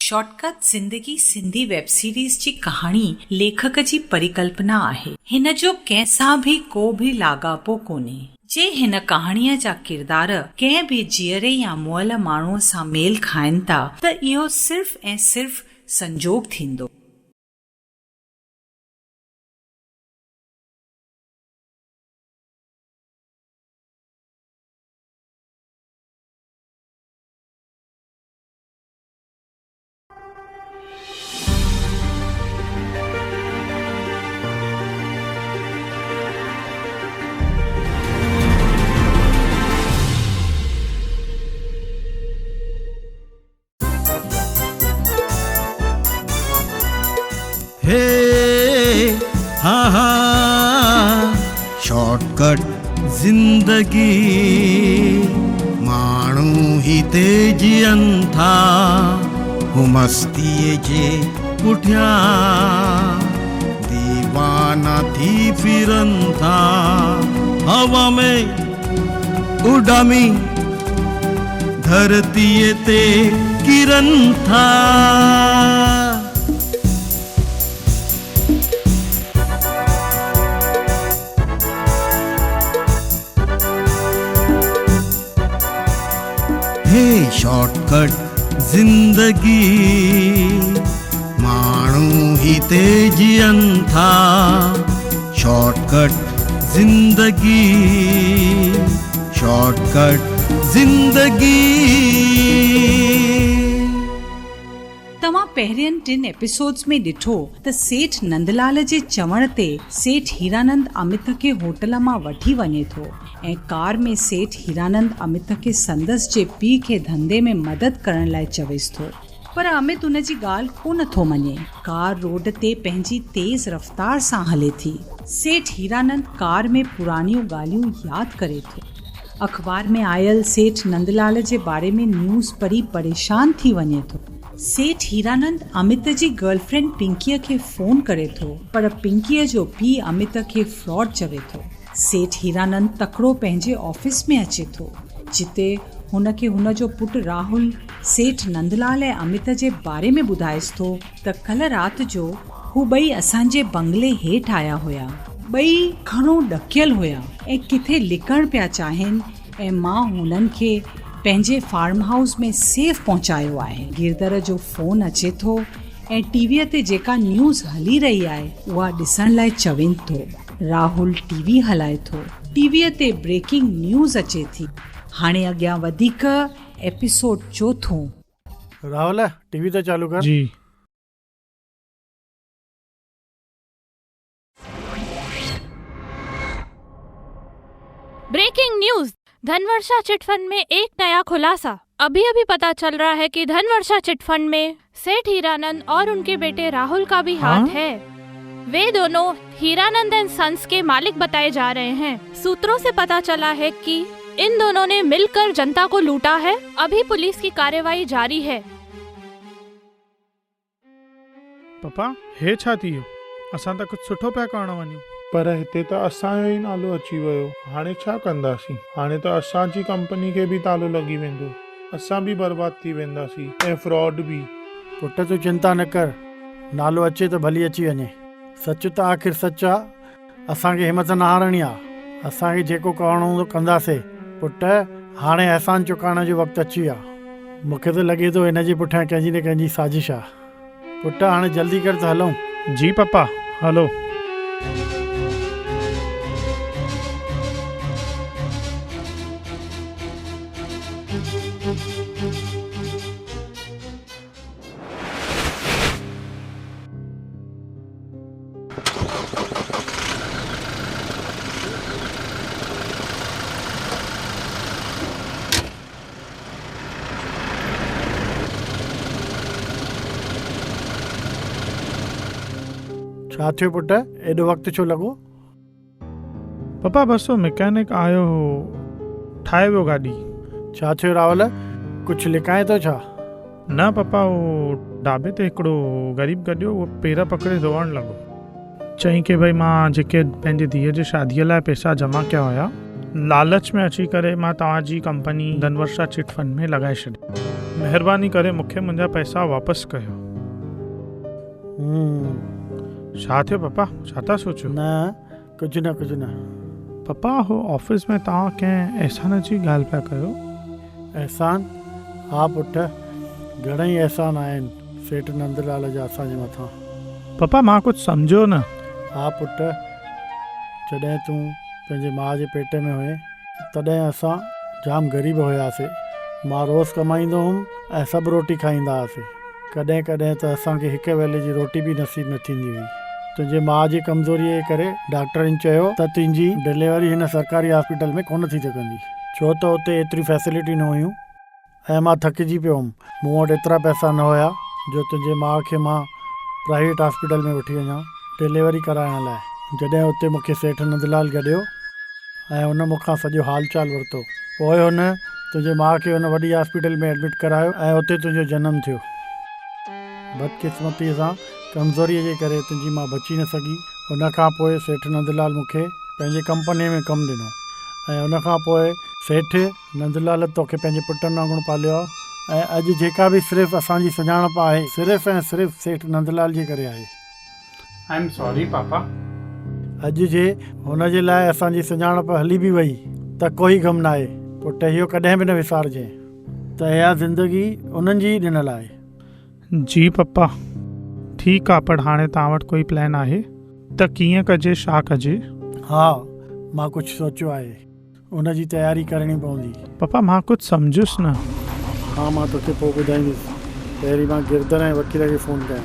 Shortcut ज़िंदगी Sindhi web series जी कहाणी लेखक जी परिकल्पना आहे। हिन जो कंहिंसां भी को भी लाॻापो कोन्हे। जे हिन कहाणीअ जा किरदार कंहिं भी जीअरे या मुअल माण्हूअ सां मेल खाइनि था त इहो सिर्फ़ ऐं सिर्फ़ संजोग थींदो। हे हाँ हाँ शॉर्टकट जिंदगी माण्हू ही तेजियनि था हू मस्तीअ जे पुठियां दीवाना थी फिरनि था हवा में उॾामी धरतीअ ते किरनि था। शॉर्टकट जिंदगी माण्हू ही तेजियनि था शॉर्टकट जिंदगी तव्हां पहिरियनि 3 एपिसोड्स में ॾिठो त सेठ नंदलाल जे चवण ते सेठ हीरानंद अमित खे होटल मां वठी वञे थो ऐं कार में सेठ हीरानंद अमित खे संदसि जे पीउ खे धंधे में मदद करण लाइ चवेसि थो, पर अमित उन जी ॻाल्हि कोन थो मञे। कार रोड ते पंहिंजी तेज़ रफ़्तार सां हले थी। सेठ हीरानंद कार में पुरानियूं ॻाल्हियूं यादि करे थो। अख़बार में आयल सेठ नंदलाल जे बारे में न्यूज़ पढ़ी परेशान थी वञे थो। सेठ हीरानंद अमित जी गर्लफ्रेंड पिंकीअ खे फ़ोन करे थो, पर पिंकीअ जो पीउ अमित खे फ्रॉड चवे थो। सेठ हीरानंद तकिड़ो पंहिंजे ऑफिस में अचे थो, जिते हुनखे हुन जो पुटु राहुल सेठ नंदलाल ऐं अमित जे बारे में ॿुधाएसि थो त कल्ह राति जो हू ॿई असांजे बंगले हेठि आया हुया। ॿई घणो ॾकियल हुया ऐं किथे लिकणु पिया चाहिनि ऐं मां हुननि खे पंहिंजे फार्म हाउस में सेफ पहुचायो आहे। गिरदर जो फ़ोन अचे थो ऐं टीवीअ ते जेका न्यूज़ हली रही आहे उहा ॾिसण लाइ चवनि थो। राहुल टीवी हलाए थो। टीवीअ ते ब्रेकिंग न्यूज़ अचे थी। हाणे अॻियां वधीक एपिसोड 4। राहुल टीवी तो चालू कर जी। ब्रेकिंग न्यूज, धनवर्षा चिटफंड में एक नया खुलासा। अभी पता चल रहा है कि धनवर्षा चिटफंड में सेठ हीरानंद और उनके बेटे राहुल का भी हाथ है। वे दोनों हीरानंद एंड सन्स के मालिक बताए जा रहे हैं। सूत्रों से पता चला है कि इन दोनों ने मिलकर जनता को लूटा है। अभी पुलिस की कार्यवाही जारी है। पापा हे छा थियो? असां त कुछ सुठो पिया करण वञूं, पर हिते त असांजो ई नालो अची वियो। हाणे छा कंदासीं? हाणे त असांजी कंपनी खे बि तालो लॻी वेंदो। असां बि बर्बाद थी वेंदासीं ऐं फ्रॉड बि। पुट तूं चिंता न कर, नालो अचे त भली अची वञे। सच त आख़िर सच आहे। असांखे हिमत न हारणी आहे। असांखे जेको करणो हूंदो कंदासीं। पुट हाणे अहसान चुकाइण जो वक़्तु अची वियो आहे। मूंखे त लॻे थो हिन जे पुठियां कंहिंजी न कंहिंजी साज़िश आहे। पुट हाणे जल्दी कर त हलूं। जी पापा हलो। छा थियो पुट, एॾो वक़्तु छो लॻो? पापा बस मैकेनिक आयो हो, ठाहे वियो गाॾी। छा थियो राहुल, कुझु लिकाए थो छा? न पापा, वो ढाबे ते हिकिड़ो ग़रीब गॾियो, उहो पेर पकड़े रोअण लॻो। चईं कि भई मां जेके पंहिंजी धीअ जी शादीअ लाइ पैसा जमा कया हुया, लालच में अची करे मां तव्हांजी कंपनी धनवर्षा चिट फंड में लॻाए छॾी। महिरबानी करे मूंखे मुंहिंजा पैसा वापसि कयो। छा थियो पप्पा, छा था सोचो? न कुझु न। पप्पा हो ऑफिस में तव्हां कंहिं एहसान जी ॻाल्हि पिया कयो? एहसान? हा पुट, घणेई एहसान आहिनि सेठ नंदलाल जा असांजे मथां। पप्पा मां कुझु सम्झो न। हा पुट, जॾहिं तूं पंहिंजे माउ जे पेट में हुए तॾहिं असां जाम ग़रीब हुयासीं। मां रोज़ु कमाईंदो हुउमि ऐं सभु रोटी खाईंदा हुआसीं। कॾहिं कॾहिं त असांखे हिकु वेले जी रोटी बि नसीब न थींदी हुई। तुंहिंजे माउ जी कमज़ोरीअ जे करे डॉक्टरनि चयो त तुंहिंजी डिलीवरी हिन सरकारी हॉस्पिटल में कोन थी सघंदी, छो त उते एतिरी फैसिलिटी न हुयूं ऐं मां थकिजी पियो हुउमि। मूं वटि एतिरा पैसा न हुया जो तुंहिंजे माउ खे मां प्राइवेट हॉस्पिटल में वठी वञा डिलीवरी कराइण लाइ। जॾहिं उते मूंखे सेठ नंदलाल गॾियो ऐं हुन मूंखां सॼो हाल चाल वरितो। पोइ हुन तुंहिंजे माउ खे हुन वॾी हॉस्पिटल में एडमिट करायो ऐं उते तुंहिंजो जनमु थियो। बदकिस्मतीअ सां कमज़ोरीअ जे करे तुंहिंजी मां बची न सघी। हुन खां पोइ सेठ नंदलाल मूंखे पंहिंजे कंपनीअ में कमु ॾिनो ऐं हुन खां पोइ सेठ नंदलाल तोखे पंहिंजे पुटनि वांगुरु पालियो आहे। ऐं अॼु जेका बि सिर्फ़ु असांजी सुञाणप आहे सिर्फ़ु ऐं सिर्फ़ु सेठ नंदलाल जे करे आहे। आई एम सॉरी पापा। अॼु जे हुन जे लाइ असांजी सुञाणप हली बि वई त कोई ग़म न आहे। पुट इहो कॾहिं बि न विसारजांइ त इहा ज़िंदगी उन्हनि जी ॾिनल आहे। जी पप्पा ठीकु आहे, पर हाणे तव्हां वटि कोई प्लान आहे त कीअं कजे, छा कजे? हा, मां कुझु सोचियो आहे, उन जी तयारी करणी पवंदी। पप्पा मां कुझु सम्झुसि न। हा, मां तोखे पोइ ॿुधाईंदुसि। पहिरीं मां गिरधर ऐं वकील खे फ़ोन कयां।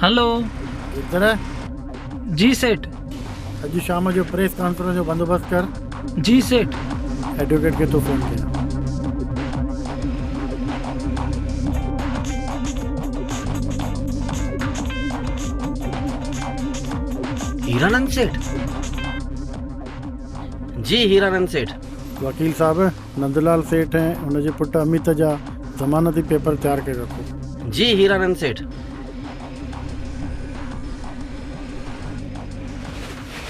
हेलो गिरधर, जी सेठ। अॼु शाम जो प्रेस कॉन्फ्रेंस जो बंदोबस्तु कर। जी सेठ। एडवोकेट खे तो फ़ोन कयां। हीरानंद सेठ? जी हीरानंद सेठ। वकील साहब, नंदलाल सेठ ऐं हुनजे पुट अमित जा ज़मानती पेपर तैयार करे रखो। जी हीरानंद सेठ।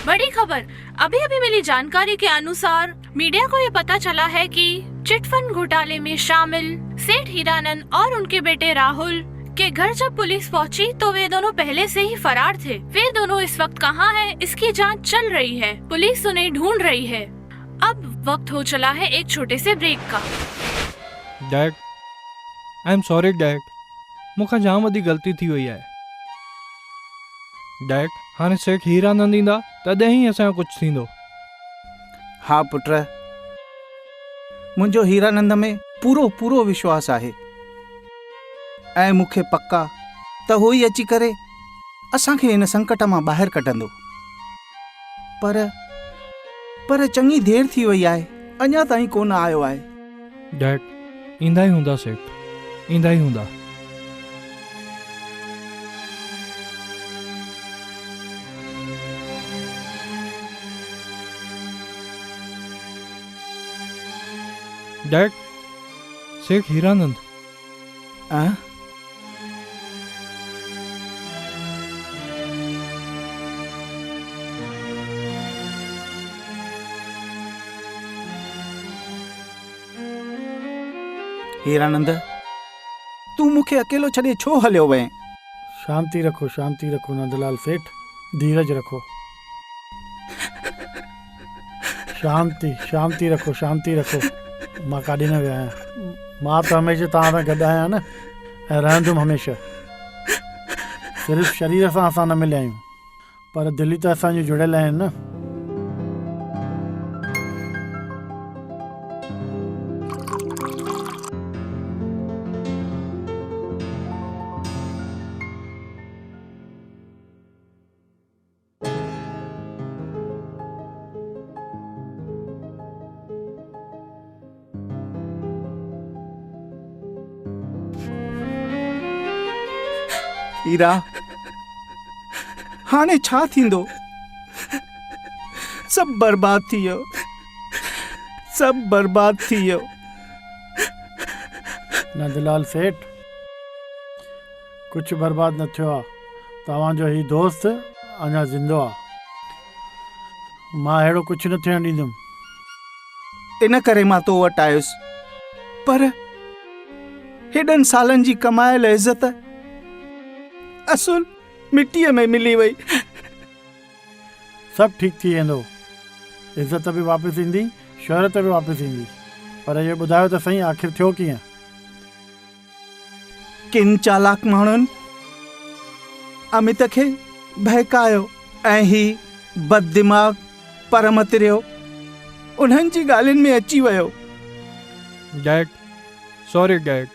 बड़ी खबर, अभी अभी मिली जानकारी के अनुसार मीडिया को ये पता चला है कि चिटफंड घोटाले में शामिल सेठ हीरानंद और उनके बेटे राहुल के घर जब पुलिस पहुंची तो वे दोनों पहले से ही फरार थे। वे दोनों इस वक्त कहां हैं, इसकी जांच चल रही है। पुलिस उन्हें ढूंढ रही है। अब वक्त हो चला है एक छोटे से ब्रेक का। Dad, I am sorry dad, मूंखां जाम वॾी ग़लती थी वई आहे। डैड, हाणे सेठ हीरानंद ईंदा तॾहिं ई असांजो कुझु थींदो। हा पुट, मुंहिंजो हीरानंद में पूरो पूरो विश्वास आहे ऐं मूंखे पक्का त हो ई अची करे असांखे हिन संकट मां ॿाहिरि कढंदो। पर चङी देरि थी वई आहे, अञा ताईं कोन आयो आहे। डैड, ईंदा ई हूंदा सेठ, ईंदा ई हूंदा। डैड, सेठ हीरानंद। हीरानंद, तूं मूंखे अकेलो छॾे छो हलियो वएं? शांति रखो नंदलाल सेठ, धीरज रखो। शांति रखो। मां काॾे न वियो आहियां। मां त हमेशह तव्हां सां गॾु आहियां न ऐं रहंदुमि हमेशह। सिर्फ़ु शरीर सां असां न मिलिया आहियूं, पर दिलि त असांजूं जुड़ियल आहिनि न। हीरा, हाणे छा थींदो? सभु बर्बाद थी वियो। नंदलाल सेठ, कुझु बर्बाद न थियो आहे। तव्हांजो ही दोस्त अञा ज़िंदो आहे। मां अहिड़ो कुझु न थियणु ॾींदुमि। इन करे मां तो वटि आयुसि, पर हेॾनि सालनि जी कमायल इज़त असुल मिटीअ में मिली वई। सभु ठीकु थी वेंदो, इज़त बि वापसि ईंदी, शोहरत बि वापसि ईंदी। पर इहो ॿुधायो त सही, आख़िर थियो कीअं? किन चालाक माण्हुनि अमित खे बहकायो ऐं ही बददिमाग़ परमतिरियो उन्हनि जी ॻाल्हियुनि में अची वियो। डैड, सॉरी डैड,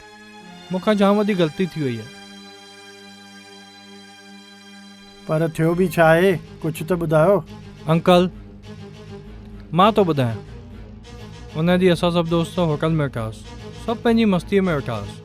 मूंखां जाम वॾी ग़लती थी वई आहे। पर थियो बि छा आहे, कुझु त ॿुधायो। अंकल, मां तो ॿुधायां। उन ॾींहुं असां सभु दोस्त होटल में वेठासीं, सभु पंहिंजी मस्तीअ में वेठासीं।